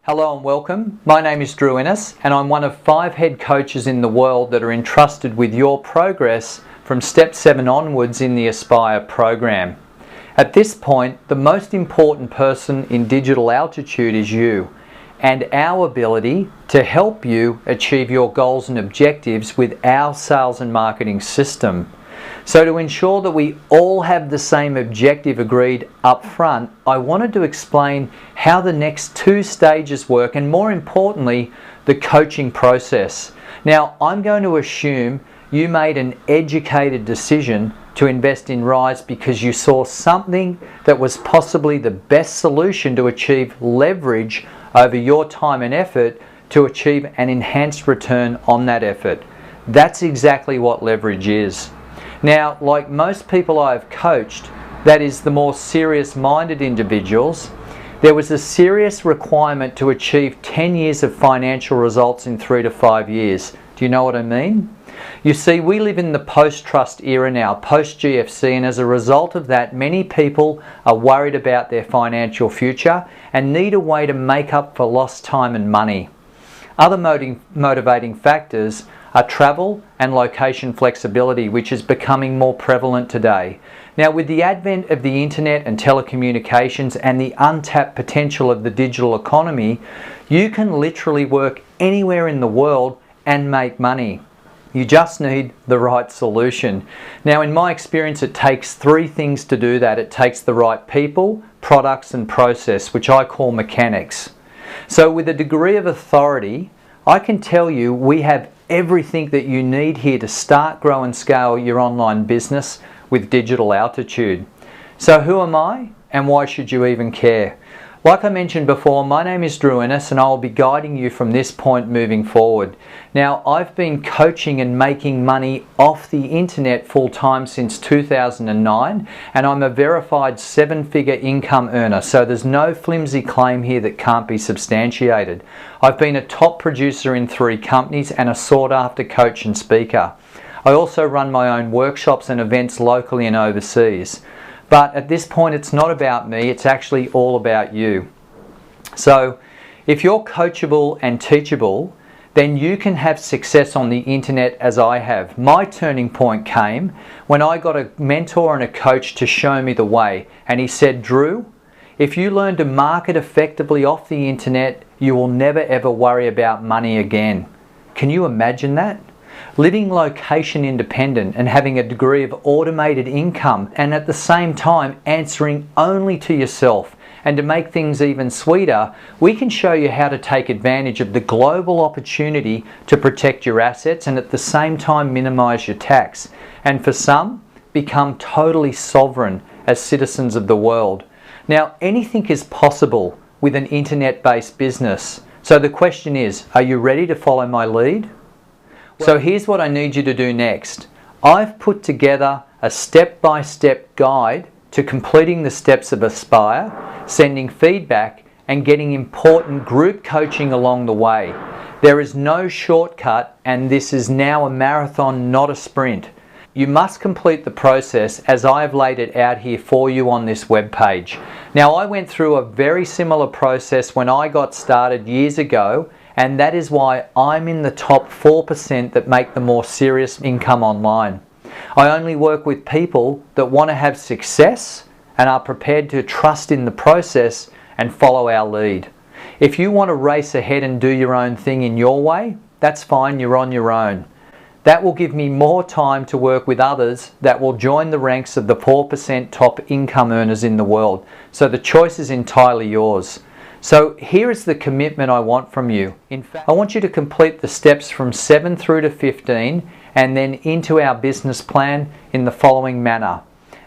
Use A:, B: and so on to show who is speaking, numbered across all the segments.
A: Hello and welcome. My name is Drew Ennis and I'm one of 5 head coaches in the world that are entrusted with your progress from Step 7 onwards in the Aspire program. At this point, the most important person in Digital Altitude is you and our ability to help you achieve your goals and objectives with our sales and marketing system. So to ensure that we all have the same objective agreed up front, I wanted to explain how the next 2 stages work and more importantly, the coaching process. Now, I'm going to assume you made an educated decision to invest in Rise because you saw something that was possibly the best solution to achieve leverage over your time and effort to achieve an enhanced return on that effort. That's exactly what leverage is. Now, like most people I've coached, that is the more serious-minded individuals, there was a serious requirement to achieve 10 years of financial results in 3 to 5 years. Do you know what I mean? You see, we live in the post-trust era now, post-GFC, and as a result of that, many people are worried about their financial future and need a way to make up for lost time and money. Other motivating factors are travel and location flexibility, which is becoming more prevalent today. Now, with the advent of the internet and telecommunications and the untapped potential of the digital economy, you can literally work anywhere in the world and make money. You just need the right solution. Now, in my experience, it takes 3 things to do that. It takes the right people, products, and process, which I call mechanics. So with a degree of authority, I can tell you we have everything that you need here to start, grow, and scale your online business with Digital Altitude. So who am I and why should you even care? Like I mentioned before, my name is Drew Ennis and I'll be guiding you from this point moving forward. Now, I've been coaching and making money off the internet full-time since 2009 and I'm a verified 7-figure income earner, so there's no flimsy claim here that can't be substantiated. I've been a top producer in 3 companies and a sought-after coach and speaker. I also run my own workshops and events locally and overseas. But at this point, it's not about me, it's actually all about you. So if you're coachable and teachable, then you can have success on the internet as I have. My turning point came when I got a mentor and a coach to show me the way. And he said, Drew, if you learn to market effectively off the internet, you will never ever worry about money again. Can you imagine that? Living location independent and having a degree of automated income and at the same time answering only to yourself. And to make things even sweeter, we can show you how to take advantage of the global opportunity to protect your assets and at the same time minimize your tax. And for some, become totally sovereign as citizens of the world. Now, anything is possible with an internet-based business. So the question is, are you ready to follow my lead? So here's what I need you to do next. I've put together a step-by-step guide to completing the steps of Aspire, sending feedback, and getting important group coaching along the way. There is no shortcut, and this is now a marathon, not a sprint. You must complete the process as I have laid it out here for you on this webpage. Now, I went through a very similar process when I got started years ago, and that is why I'm in the top 4% that make the more serious income online. I only work with people that want to have success and are prepared to trust in the process and follow our lead. If you want to race ahead and do your own thing in your way, that's fine, you're on your own. That will give me more time to work with others that will join the ranks of the 4% top income earners in the world. So the choice is entirely yours. So here is the commitment I want from you. In fact, I want you to complete the steps from 7 through to 15 and then into our business plan in the following manner.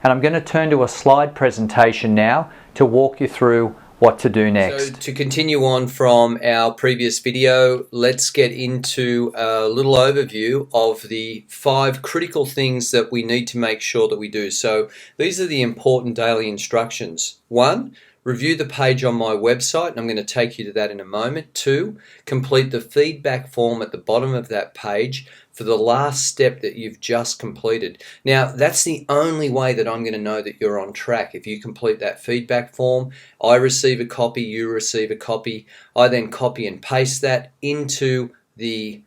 A: And I'm going to turn to a slide presentation now to walk you through what to do next.
B: So to continue on from our previous video, let's get into a little overview of the 5 critical things that we need to make sure that we do. So these are the important daily instructions. 1, review the page on my website, and I'm going to take you to that in a moment. 2, complete the feedback form at the bottom of that page for the last step that you've just completed. Now, that's the only way that I'm going to know that you're on track. If you complete that feedback form, I receive a copy, you receive a copy. I then copy and paste that into the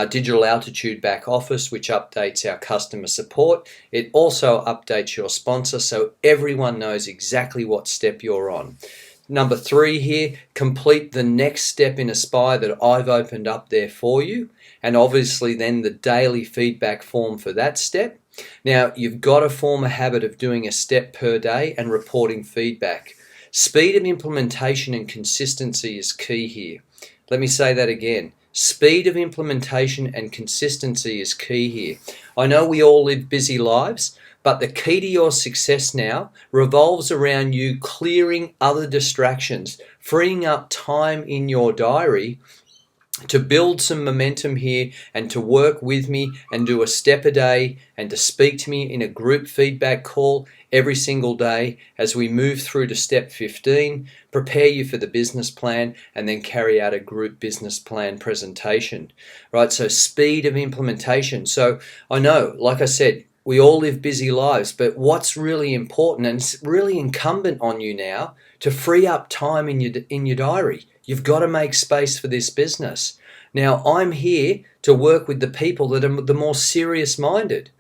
B: Digital Altitude back office, which updates our customer support. It also updates your sponsor, so everyone knows exactly what step you're on. Number 3 here, complete the next step in Aspire that I've opened up there for you, and obviously then the daily feedback form for that step. Now, you've got to form a habit of doing a step per day and reporting feedback. Speed of implementation and consistency is key here. Let me say that again. Speed of implementation and consistency is key here. I know we all live busy lives, but the key to your success now revolves around you clearing other distractions, freeing up time in your diary to build some momentum here and to work with me and do a step a day and to speak to me in a group feedback call every single day as we move through to step 15, prepare you for the business plan, and then carry out a group business plan presentation, right? So speed of implementation. So I know, like I said, we all live busy lives, but what's really important, and it's really incumbent on you now, to free up time in your diary. You've got to make space for this business. Now, I'm here to work with the people that are the more serious-minded,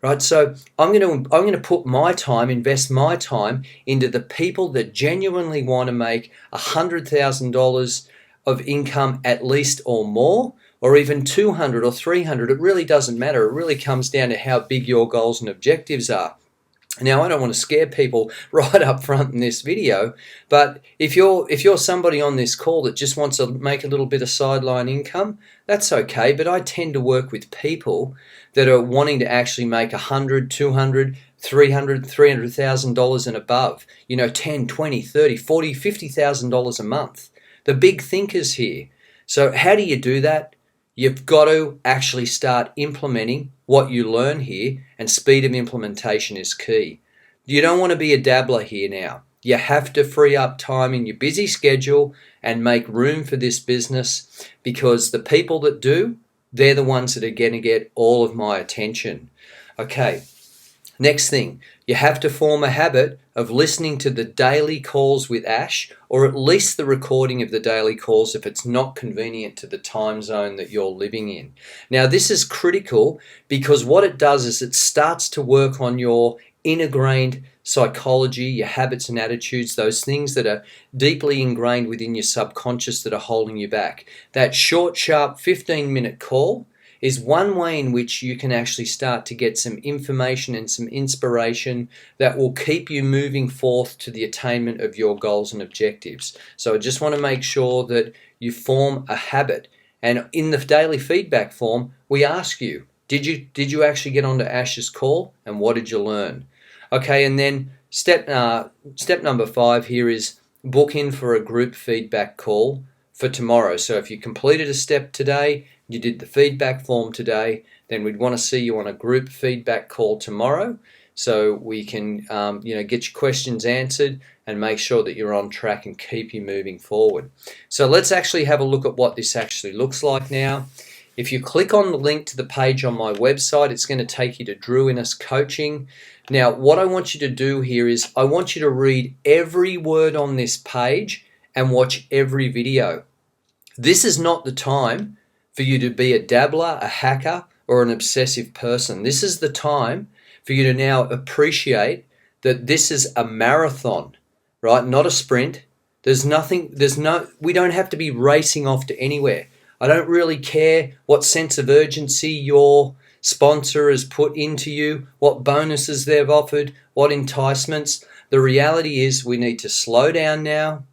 B: right? So I'm going to put my time, invest my time into the people that genuinely want to make $100,000 of income at least or more, or even 200 or 300. It really doesn't matter. It really comes down to how big your goals and objectives are. Now, I don't want to scare people right up front in this video, but if you're somebody on this call that just wants to make a little bit of sideline income, that's okay. But I tend to work with people that are wanting to actually make 100, 200, 300, $300,000 and above. You know, 10, 20, 30, 40, $50,000 a month. The big thinkers here. So how do you do that? You've got to actually start implementing what you learn here, and speed of implementation is key. You don't want to be a dabbler here now. You have to free up time in your busy schedule and make room for this business, because the people that do, they're the ones that are going to get all of my attention. Okay, next thing, you have to form a habit of listening to the daily calls with Ash, or at least the recording of the daily calls if it's not convenient to the time zone that you're living in. Now, this is critical because what it does is it starts to work on your ingrained psychology, your habits and attitudes, those things that are deeply ingrained within your subconscious that are holding you back. That short, sharp 15-minute call is one way in which you can actually start to get some information and some inspiration that will keep you moving forth to the attainment of your goals and objectives. So I just want to make sure that you form a habit. And in the daily feedback form, we ask you, did you actually get onto Ash's call, and what did you learn? Okay, and then step number 5 here is book in for a group feedback call for tomorrow. So if you completed a step today, you did the feedback form today, then we'd want to see you on a group feedback call tomorrow, so we can get your questions answered and make sure that you're on track and keep you moving forward. So let's actually have a look at what this actually looks like now. If you click on the link to the page on my website, it's going to take you to Drew Innes Coaching. Now, what I want you to do here is I want you to read every word on this page and watch every video. This is not the time for you to be a dabbler, a hacker, or an obsessive person. This is the time for you to now appreciate that this is a marathon, right? Not a sprint. We don't have to be racing off to anywhere. I don't really care what sense of urgency your sponsor has put into you, what bonuses they've offered, what enticements. The reality is we need to slow down now.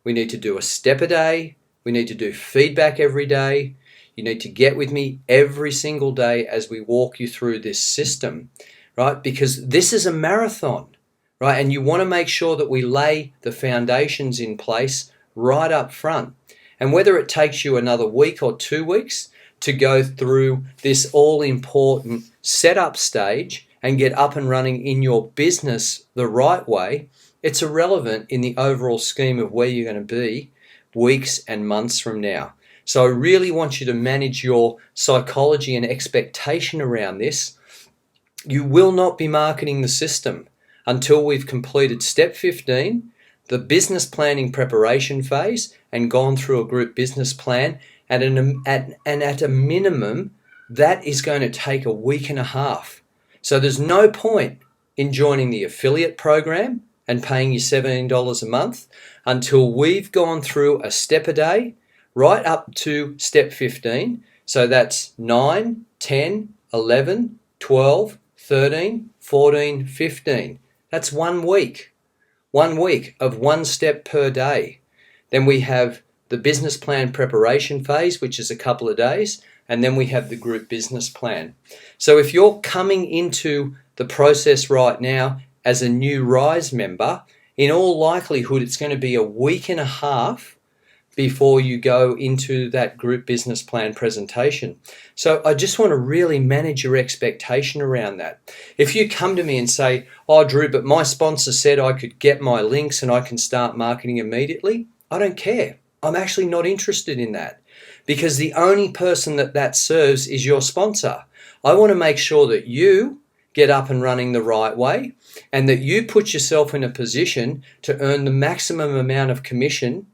B: We need to do a step a day. We need to do feedback every day. You need to get with me every single day as we walk you through this system, right? Because this is a marathon, right? And you want to make sure that we lay the foundations in place right up front. And whether it takes you another week or 2 weeks to go through this all-important setup stage and get up and running in your business the right way, it's irrelevant in the overall scheme of where you're going to be weeks and months from now. So I really want you to manage your psychology and expectation around this. You will not be marketing the system until we've completed step 15, the business planning preparation phase, and gone through a group business plan. And at a minimum, that is going to take a week and a half. So there's no point in joining the affiliate program and paying you $17 a month until we've gone through a step a day, right up to step 15. So that's 9, 10, 11, 12, 13, 14, 15. That's 1 week. 1 week of 1 step per day. Then we have the business plan preparation phase, which is a couple of days, and then we have the group business plan. So if you're coming into the process right now as a new Rise member, in all likelihood it's going to be a week and a half before you go into that group business plan presentation. So I just want to really manage your expectation around that. If you come to me and say, oh Drew, but my sponsor said I could get my links and I can start marketing immediately, I don't care. I'm actually not interested in that, because the only person that serves is your sponsor. I want to make sure that you get up and running the right way and that you put yourself in a position to earn the maximum amount of commission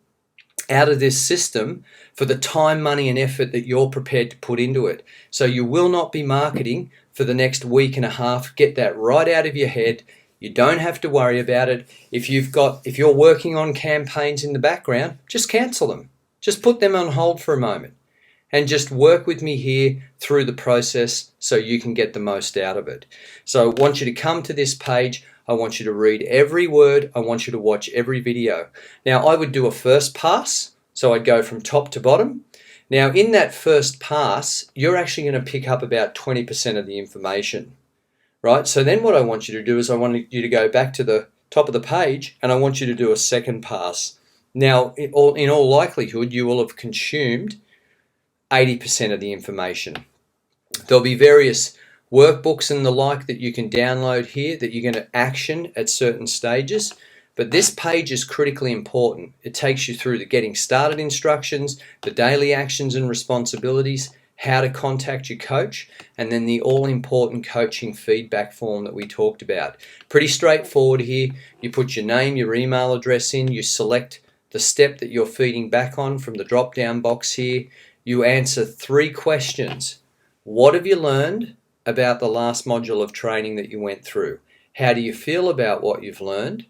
B: out of this system for the time, money, and effort that you're prepared to put into it. So you will not be marketing for the next week and a half. Get that right out of your head. You don't have to worry about it. If you're working on campaigns in the background, just cancel them. Just put them on hold for a moment and just work with me here through the process so you can get the most out of it. So I want you to come to this page. I want you to read every word. I want you to watch every video. Now, I would do a first pass, so I'd go from top to bottom. Now, in that first pass, you're actually going to pick up about 20% of the information, right? So then what I want you to do is I want you to go back to the top of the page and I want you to do a second pass. Now, in all likelihood, you will have consumed 80% of the information. There'll be various workbooks and the like that you can download here that you're going to action at certain stages. But this page is critically important. It takes you through the getting started instructions, the daily actions and responsibilities, how to contact your coach, and then the all-important coaching feedback form that we talked about. Pretty straightforward here. You put your name, your email address in, you select the step that you're feeding back on from the drop-down box here. You answer 3 questions. What have you learned about the last module of training that you went through? How do you feel about what you've learned?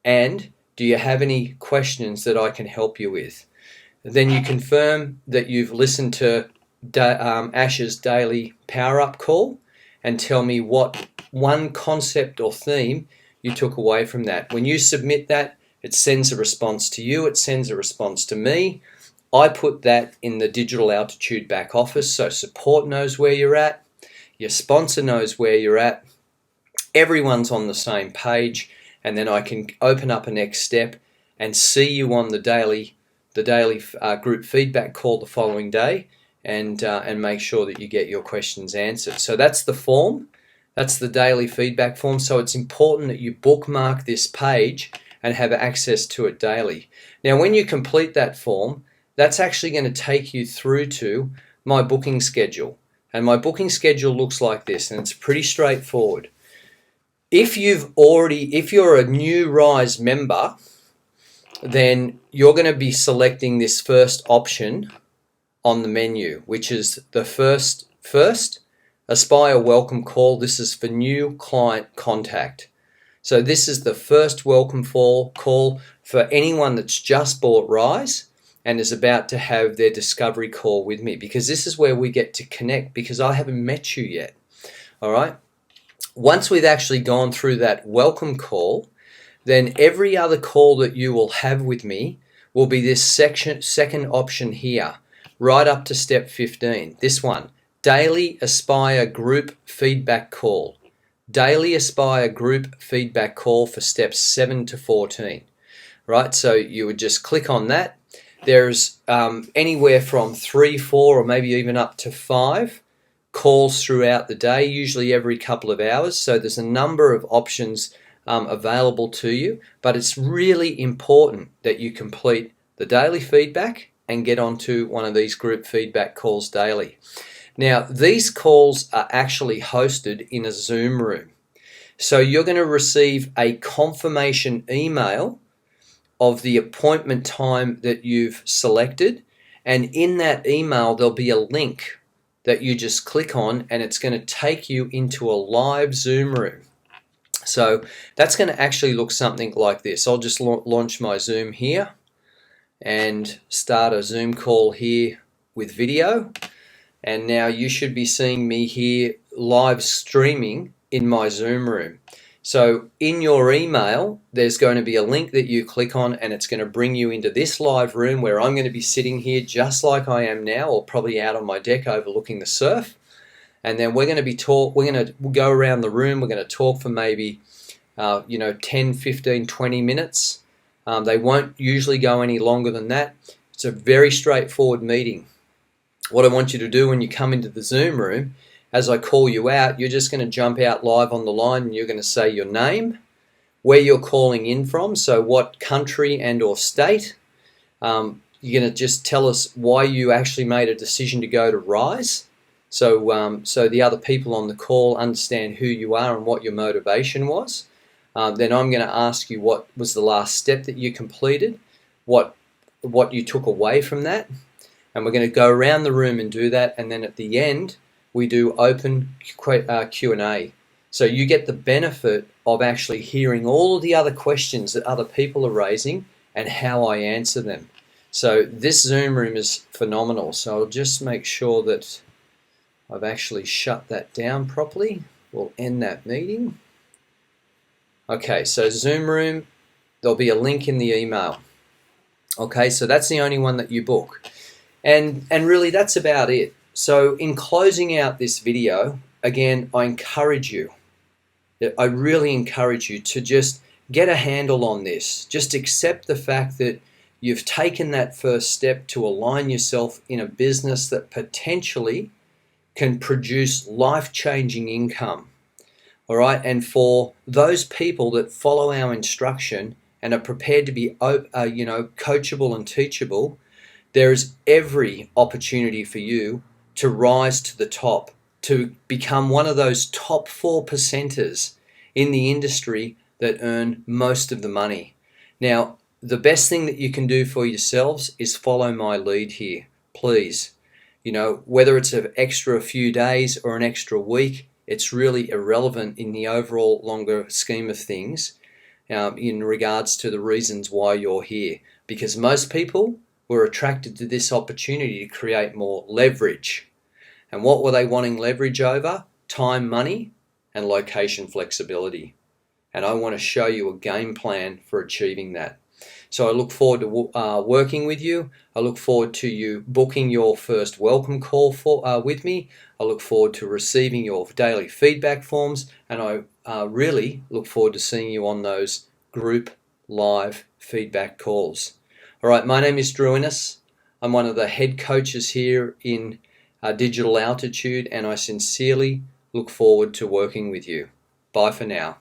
B: And do you have any questions that I can help you with? Then you confirm that you've listened to Ash's daily power-up call and tell me what one concept or theme you took away from that. When you submit that, it sends a response to you, it sends a response to me. I put that in the Digital Altitude back office, so support knows where you're at, your sponsor knows where you're at, everyone's on the same page, and then I can open up a next step and see you on the daily group feedback call the following day, and make sure that you get your questions answered. So that's the form, that's the daily feedback form. So it's important that you bookmark this page and have access to it daily. Now, when you complete that form, that's actually going to take you through to my booking schedule. And my booking schedule looks like this, and it's pretty straightforward. If you're a new Rise member, then you're going to be selecting this first option on the menu, which is the first Aspire welcome call. This is for new client contact. So this is the first welcome call for anyone that's just bought Rise and is about to have their discovery call with me, because this is where we get to connect, because I haven't met you yet. All right. Once we've actually gone through that welcome call, then every other call that you will have with me will be this second option here, right up to step 15. This one, Daily Aspire Group Feedback Call. Daily Aspire Group Feedback Call for steps 7 to 14. Right, so you would just click on that. There's anywhere from 3, 4, or maybe even up to 5 calls throughout the day, usually every couple of hours. So there's a number of options available to you, but it's really important that you complete the daily feedback and get onto one of these group feedback calls daily. Now, these calls are actually hosted in a Zoom room. So you're going to receive a confirmation email of the appointment time that you've selected, and in that email there'll be a link that you just click on, and it's going to take you into a live Zoom room. So that's going to actually look something like this. I'll just launch my Zoom here and start a Zoom call here with video, and now you should be seeing me here live streaming in my Zoom room. So in your email, there's going to be a link that you click on, and it's going to bring you into this live room where I'm going to be sitting here just like I am now, or probably out on my deck overlooking the surf. And then we're going to go around the room. We're going to talk for maybe 10, 15, 20 minutes. They won't usually go any longer than that. It's a very straightforward meeting. What I want you to do when you come into the Zoom room, as I call you out, you're just going to jump out live on the line, and you're going to say your name, where you're calling in from, so what country and or state. You're going to just tell us why you actually made a decision to go to Rise, so the other people on the call understand who you are and what your motivation was. Then I'm going to ask you what was the last step that you completed, what you took away from that, and we're going to go around the room and do that, and then at the end we do open Q&A. So you get the benefit of actually hearing all of the other questions that other people are raising and how I answer them. So this Zoom room is phenomenal. So I'll just make sure that I've actually shut that down properly. We'll end that meeting. Okay, so Zoom room, there'll be a link in the email. Okay, so that's the only one that you book. And really that's about it. So in closing out this video, again, I really encourage you to just get a handle on this. Just accept the fact that you've taken that first step to align yourself in a business that potentially can produce life-changing income. All right, and for those people that follow our instruction and are prepared to be coachable and teachable, there is every opportunity for you to rise to the top, to become one of those top 4%ers in the industry that earn most of the money. Now, the best thing that you can do for yourselves is follow my lead here, please. Whether it's an extra few days or an extra week, it's really irrelevant in the overall longer scheme of things in regards to the reasons why you're here. Because most people were attracted to this opportunity to create more leverage. And what were they wanting leverage over? Time, money, and location flexibility. And I want to show you a game plan for achieving that. So I look forward to working with you. I look forward to you booking your first welcome call with me. I look forward to receiving your daily feedback forms, and I really look forward to seeing you on those group live feedback calls. All right, my name is Drew Innes. I'm one of the head coaches here in Digital Altitude, and I sincerely look forward to working with you. Bye for now.